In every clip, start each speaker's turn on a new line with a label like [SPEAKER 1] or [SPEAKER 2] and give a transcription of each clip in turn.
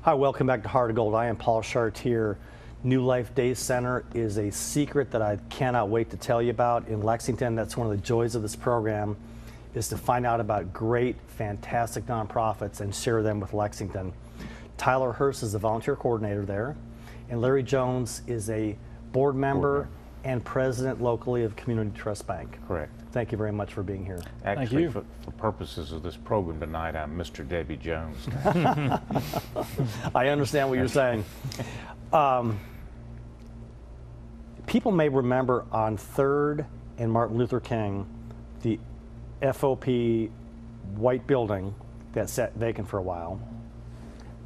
[SPEAKER 1] Hi, welcome back to Heart of Gold. I am Paul Chartier. New Life Day Center is a secret that I cannot wait to tell you about in Lexington. That's one of the joys of this program, is to find out about great, fantastic nonprofits and share them with Lexington. Tyler Hurst is the volunteer coordinator there, and Larry Jones is a board member and president locally of Community Trust Bank.
[SPEAKER 2] Correct.
[SPEAKER 1] Thank you very much for being here.
[SPEAKER 2] Actually, for purposes of this program tonight, I'm Mr. Debbie Jones.
[SPEAKER 1] I understand what you're saying. People may remember on 3rd and Martin Luther King, the FOP white building that sat vacant for a while.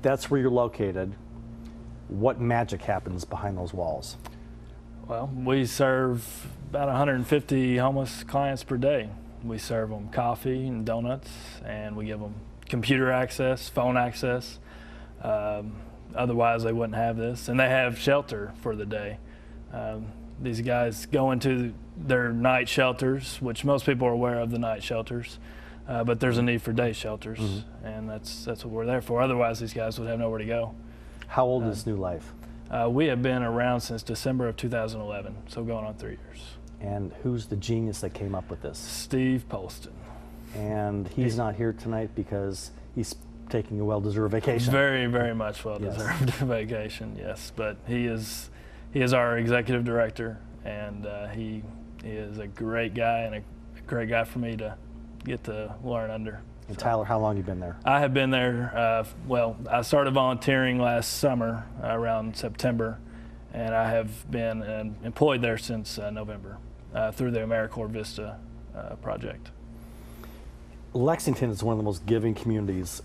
[SPEAKER 1] That's where you're located. What magic happens behind those walls?
[SPEAKER 3] Well, we serve about 150 homeless clients per day. We serve them coffee and donuts, and we give them computer access, phone access. Otherwise, they wouldn't have this. And they have shelter for the day. These guys go into their night shelters, which most people are aware of the night shelters, but there's a need for day shelters, and that's what we're there for. Otherwise, these guys would have nowhere to go.
[SPEAKER 1] How old is New Life?
[SPEAKER 3] We have been around since December of 2011, so going on 3 years.
[SPEAKER 1] And who's the genius that came up with this?
[SPEAKER 3] Steve Polston.
[SPEAKER 1] And he's not here tonight because he's taking a well-deserved vacation.
[SPEAKER 3] Very, very much well-deserved vacation, yes. But he is our executive director, and he is a great guy and a great guy for me to get to learn under.
[SPEAKER 1] And Tyler, how long have you been there?
[SPEAKER 3] I have been there, well, I started volunteering last summer around September, and I have been employed there since November through the AmeriCorps Vista project.
[SPEAKER 1] Lexington is one of the most giving communities.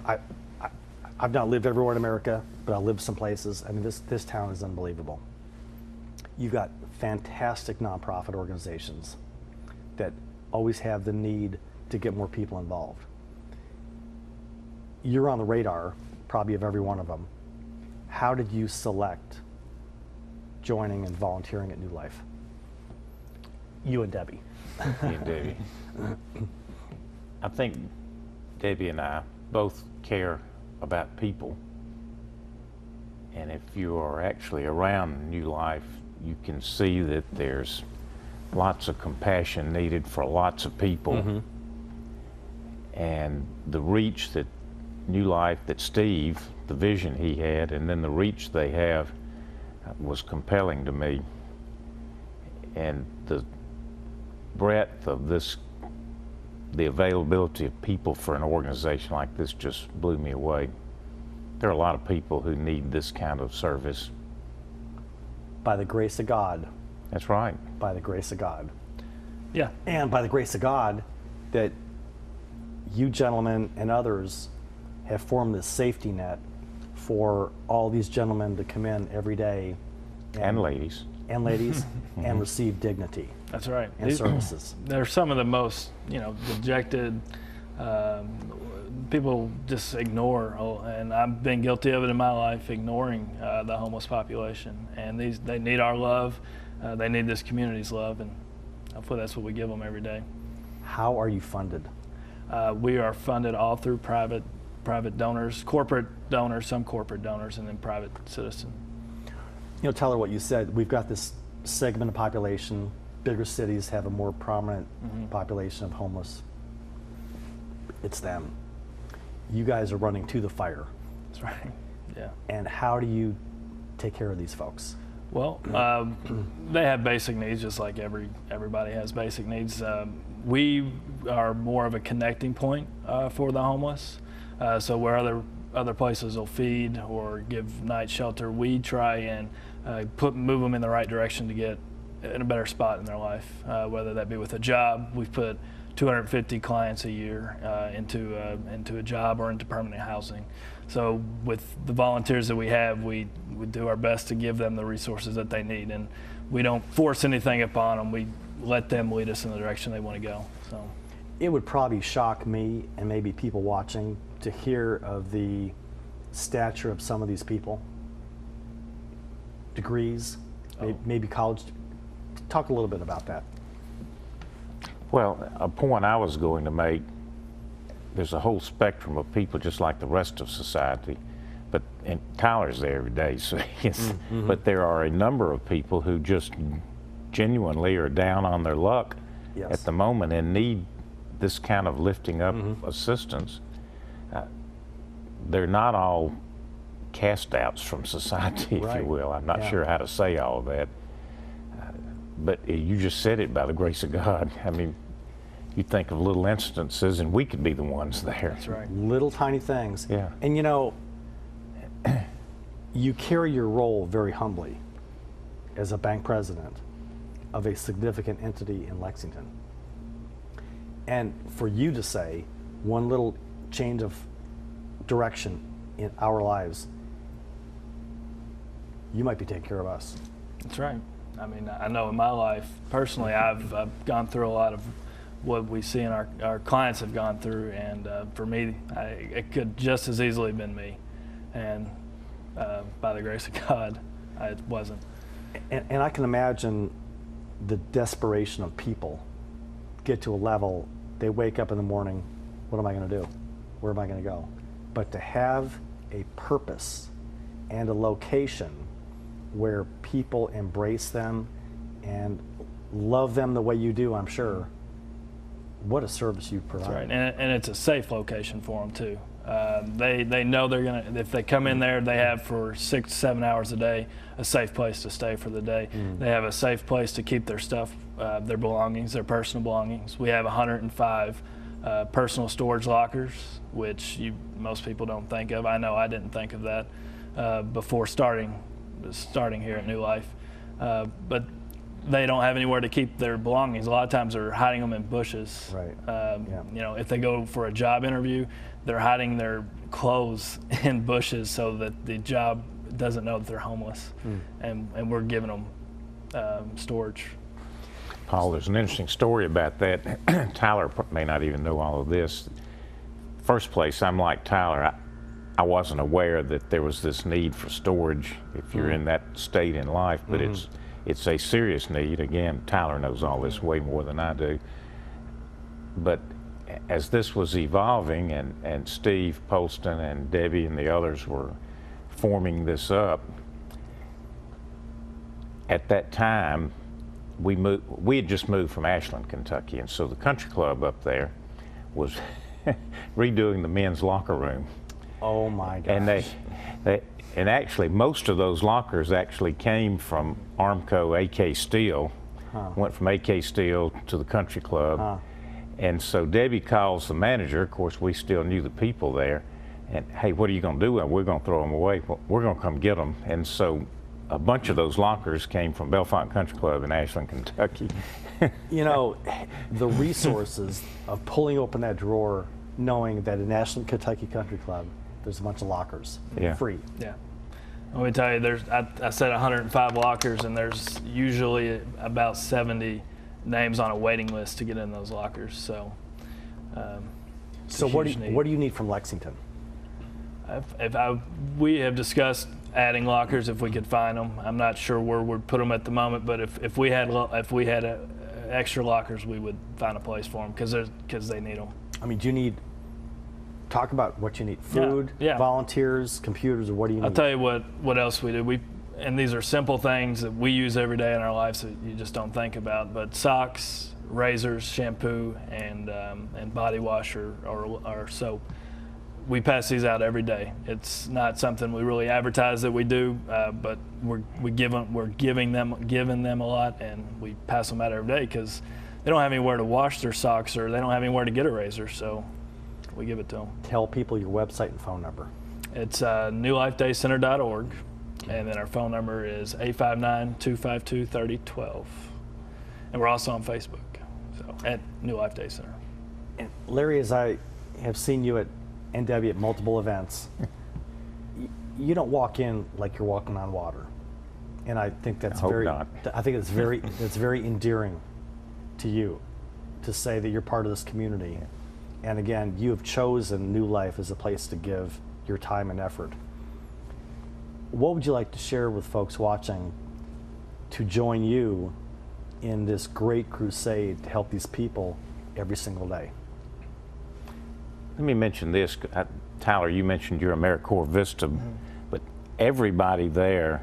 [SPEAKER 1] I've not lived everywhere in America, but I've lived some places. I mean, this town is unbelievable. You've got fantastic nonprofit organizations that always have the need to get more people involved. You're on the radar, probably, of every one of them. How did you select joining and volunteering at New Life? You and Debbie.
[SPEAKER 2] Me and Debbie. I think Debbie and I both care about people. And if you are actually around New Life, you can see that there's lots of compassion needed for lots of people. And the reach that New Life, that Steve, the vision he had, and then the reach they have was compelling to me. And the breadth of this, the availability of people for an organization like this just blew me away. There are a lot of people who need this kind of service.
[SPEAKER 1] By the grace of God.
[SPEAKER 2] That's right.
[SPEAKER 1] By the grace of God.
[SPEAKER 3] Yeah.
[SPEAKER 1] And by the grace of God that you gentlemen and others have formed this safety net for all these gentlemen to come in every day.
[SPEAKER 2] And ladies.
[SPEAKER 1] And ladies, and receive dignity.
[SPEAKER 3] That's right.
[SPEAKER 1] And services.
[SPEAKER 3] They're some of the most, dejected, people just ignore, and I've been guilty of it in my life, ignoring the homeless population. And they need our love, they need this community's love, and hopefully that's what we give them every day. How
[SPEAKER 1] are you funded?
[SPEAKER 3] We are funded all through private donors, corporate donors, some corporate donors, and then private citizen.
[SPEAKER 1] Tyler, what you said, we've got this segment of population. Bigger cities have a more prominent population of homeless. It's them. You guys are running to the fire.
[SPEAKER 3] That's right, yeah.
[SPEAKER 1] And how do you take care of these folks?
[SPEAKER 3] Well, they have basic needs just like everybody has basic needs. We are more of a connecting point for the homeless. So where other places will feed or give night shelter, we try and move them in the right direction to get in a better spot in their life, whether that be with a job. We've put 250 clients a year into a job or into permanent housing. So with the volunteers that we have, we do our best to give them the resources that they need, and we don't force anything upon them. We let them lead us in the direction they want to go. So
[SPEAKER 1] it would probably shock me and maybe people watching to hear of the stature of some of these people. Degrees, maybe college. Talk a little bit about that.
[SPEAKER 2] Well, a point I was going to make, there's a whole spectrum of people just like the rest of society, and Tyler's there every day, so but there are a number of people who just genuinely are down on their luck
[SPEAKER 1] Yes.
[SPEAKER 2] at the moment and need this kind of lifting up assistance. They're not all cast outs from society, if
[SPEAKER 1] Right.
[SPEAKER 2] you will. I'm not
[SPEAKER 1] Yeah.
[SPEAKER 2] sure how to say all of that. But you just said it, by the grace of God. I mean, you think of little instances, and we could be the ones there.
[SPEAKER 3] That's right.
[SPEAKER 1] Little tiny things.
[SPEAKER 2] Yeah.
[SPEAKER 1] And you know, you carry your role very humbly as a bank president of a significant entity in Lexington. And for you to say one little change of direction in our lives, you might be taking care of us.
[SPEAKER 3] That's right. I mean, I know in my life, personally, I've gone through a lot of what we see in our clients have gone through, and for me, it could just as easily have been me. And by the grace of God, it wasn't.
[SPEAKER 1] And I can imagine the desperation of people get to a level, they wake up in the morning, what am I going to do? Where am I going to go? But to have a purpose and a location where people embrace them and love them the way you do, I'm sure, what a service you provide.
[SPEAKER 3] That's right, and it's a safe location for them too. They know they're gonna, if they come in there, they have for 6 to 7 hours a day a safe place to stay for the day. They have a safe place to keep their stuff, their belongings, their personal belongings. We have 105 personal storage lockers, which most people don't think of. I know I didn't think of that before starting here at New Life, but they don't have anywhere to keep their belongings. A lot of times they're hiding them in bushes.
[SPEAKER 1] Right.
[SPEAKER 3] Yeah.
[SPEAKER 1] Yeah.
[SPEAKER 3] You know, if they go for a job interview, they're hiding their clothes in bushes so that the job doesn't know that they're homeless. And we're giving them storage.
[SPEAKER 2] Paul, there's an interesting story about that. Tyler may not even know all of this. First place, I'm like Tyler. I wasn't aware that there was this need for storage if you're in that state in life, but it's a serious need. Again, Tyler knows all this way more than I do. But as this was evolving, and Steve Polston and Debbie and the others were forming this up, at that time, we had just moved from Ashland, Kentucky, and so the country club up there was redoing the men's locker room.
[SPEAKER 1] Oh my gosh.
[SPEAKER 2] And actually, most of those lockers actually came from Armco AK Steel. Went from AK Steel to the country club. And so Debbie calls the manager. Of course, we still knew the people there. And hey, what are you going to do? Well, we're going to throw them away. Well, we're going to come get them. And so a bunch of those lockers came from Bellefonte Country Club in Ashland, Kentucky.
[SPEAKER 1] You know, the resources of pulling open that drawer, knowing that in Ashland, Kentucky Country Club, there's a bunch of lockers,
[SPEAKER 2] Yeah.
[SPEAKER 1] free.
[SPEAKER 3] Yeah. Let me tell you, I said 105 lockers, and there's usually about 70 names on a waiting list to get in those lockers. So,
[SPEAKER 1] So what do you need from Lexington?
[SPEAKER 3] We have discussed adding lockers if we could find them. I'm not sure where we'd put them at the moment, but if we had extra lockers, we would find a place for them because they need them.
[SPEAKER 1] I mean, do you need, talk about what you need, food,
[SPEAKER 3] Yeah.
[SPEAKER 1] volunteers, computers, or what do you need?
[SPEAKER 3] I'll tell you what else we do. And these are simple things that we use every day in our lives that you just don't think about. But socks, razors, shampoo, and body wash or soap. We pass these out every day. It's not something we really advertise that we do, but we're giving them a lot, and we pass them out every day because they don't have anywhere to wash their socks or they don't have anywhere to get a razor. So we give it to them.
[SPEAKER 1] Tell people your website and phone number.
[SPEAKER 3] It's newlifedayscenter.org, and then our phone number is 859-252-3012. And we're also on Facebook, so at New Life Day Center.
[SPEAKER 1] And Larry, as I have seen you at NW at multiple events, you don't walk in like you're walking on water, and I think that's
[SPEAKER 2] I hope
[SPEAKER 1] very.
[SPEAKER 2] not.
[SPEAKER 1] I think it's very endearing to you to say that you're part of this community, and again, you have chosen New Life as a place to give your time and effort. What would you like to share with folks watching to join you in this great crusade to help these people every single day?
[SPEAKER 2] Let me mention this. Tyler, you mentioned your AmeriCorps Vista, but everybody there,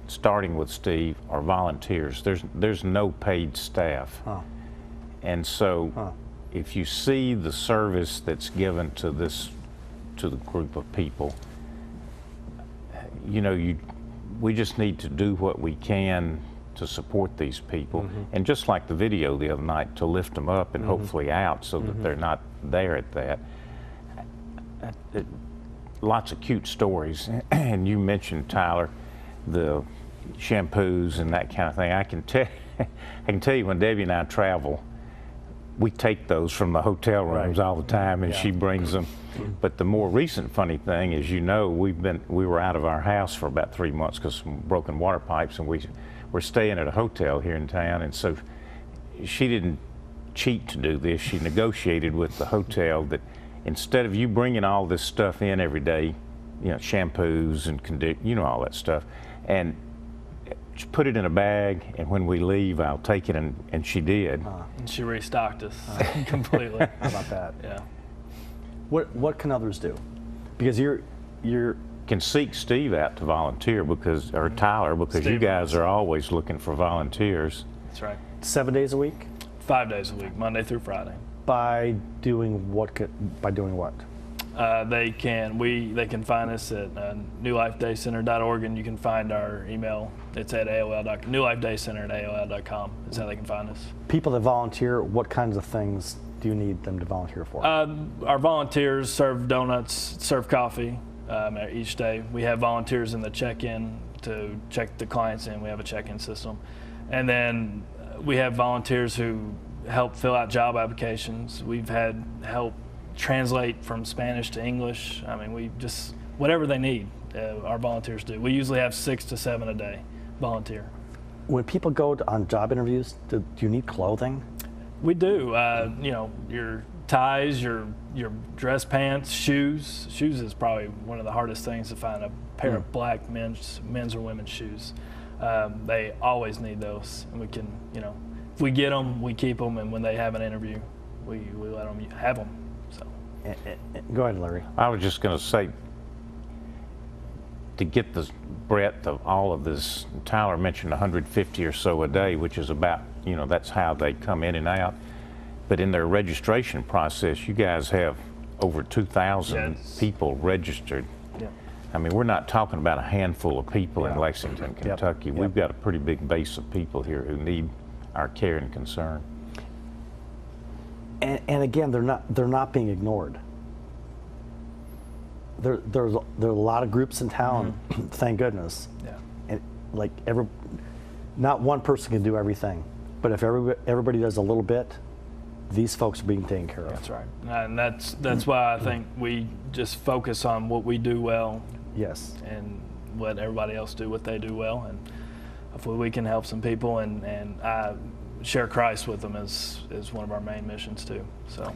[SPEAKER 2] starting with Steve, are volunteers. There's no paid staff.
[SPEAKER 1] Huh.
[SPEAKER 2] And so if you see the service that's given to the group of people, you know, we just need to do what we can to support these people. And just like the video the other night, to lift them up and hopefully out so that they're not there at that. Lots of cute stories. And you mentioned, Tyler, the shampoos and that kind of thing. I can tell you when Debbie and I travel, we take those from the hotel rooms all the time, and she brings them. But the more recent funny thing is, you know, we were out of our house for about 3 months because of broken water pipes, and we're staying at a hotel here in town. And so she didn't cheat to do this. She negotiated with the hotel that instead of you bringing all this stuff in every day, you know, shampoos and you know, all that stuff, and just put it in a bag, and when we leave, I'll take it, and she did.
[SPEAKER 3] And she restocked us completely.
[SPEAKER 1] How about that?
[SPEAKER 3] Yeah.
[SPEAKER 1] What can others do? Because you're
[SPEAKER 2] Can seek Steve out to volunteer or Tyler, because you
[SPEAKER 3] Steve.
[SPEAKER 2] guys are always looking for volunteers.
[SPEAKER 3] That's right.
[SPEAKER 1] 7 days a week
[SPEAKER 3] 5 days a week, Monday through Friday.
[SPEAKER 1] by doing what? By doing what?
[SPEAKER 3] They can find us at newlifedayscenter.org, and you can find our email. It's at AOL.com. newlifedayscenter@AOL.com is how they can find us.
[SPEAKER 1] People that volunteer, what kinds of things do you need them to volunteer for?
[SPEAKER 3] Our volunteers serve donuts, serve coffee each day. We have volunteers in the check-in to check the clients in. We have a check-in system. And then we have volunteers who help fill out job applications. We've had help translate from Spanish to English. I mean, we just, whatever they need, our volunteers do. We usually have 6 to 7 a day volunteer.
[SPEAKER 1] When people go on job interviews, do you need clothing?
[SPEAKER 3] We do. You know, your ties, your dress pants, shoes. Shoes is probably one of the hardest things to find, a pair of black men's or women's shoes. They always need those, and we can, you know, if we get them, we keep them, and when they have an interview, we let them have them. So.
[SPEAKER 1] Go ahead, Larry.
[SPEAKER 2] I was just going to say, to get the breadth of all of this, Tyler mentioned 150 or so a day, which is about, you know, that's how they come in and out. But in their registration process, you guys have over 2,000 people registered.
[SPEAKER 3] Yeah.
[SPEAKER 2] I mean, we're not talking about a handful of people in Lexington, Kentucky.
[SPEAKER 1] Yep.
[SPEAKER 2] We've got a pretty big base of people here who need our care and concern.
[SPEAKER 1] And again, they're not being ignored. There's a lot of groups in town, thank goodness.
[SPEAKER 3] Yeah.
[SPEAKER 1] And like not one person can do everything, but if everybody does a little bit, these folks are being taken care of.
[SPEAKER 3] That's right. And that's why I think we just focus on what we do well.
[SPEAKER 1] Yes.
[SPEAKER 3] And let everybody else do what they do well, and hopefully we can help some people and share Christ with them is one of our main missions too. So.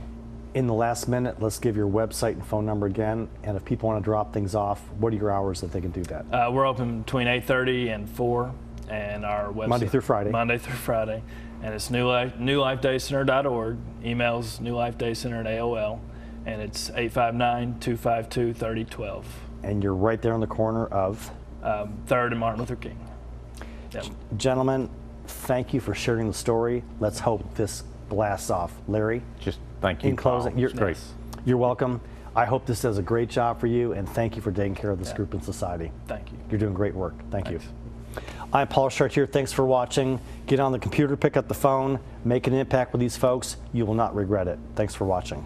[SPEAKER 1] In the last minute, let's give your website and phone number again. And if people want to drop things off, what are your hours that they can do that?
[SPEAKER 3] We're open between 8:30 and 4, and our website
[SPEAKER 1] Monday through Friday.
[SPEAKER 3] Monday through Friday, and it's newlifedayscenter.org. Emails newlifedayscenter@AOL, and it's 859-252-3012.
[SPEAKER 1] And you're right there on the corner of
[SPEAKER 3] 3rd and Martin Luther King. Yep.
[SPEAKER 1] Gentlemen, thank you for sharing the story. Let's hope this blasts off. Larry?
[SPEAKER 2] Just thank you,
[SPEAKER 1] In closing,
[SPEAKER 2] Paul. It's great.
[SPEAKER 1] You're welcome. I hope this does a great job for you, and thank you for taking care of this group in society.
[SPEAKER 3] Thank you.
[SPEAKER 1] You're doing great work. Thank
[SPEAKER 3] Thanks.
[SPEAKER 1] you. I'm Paul Chartier. Thanks for watching. Get on the computer, pick up the phone, make an impact with these folks. You will not regret it. Thanks for watching.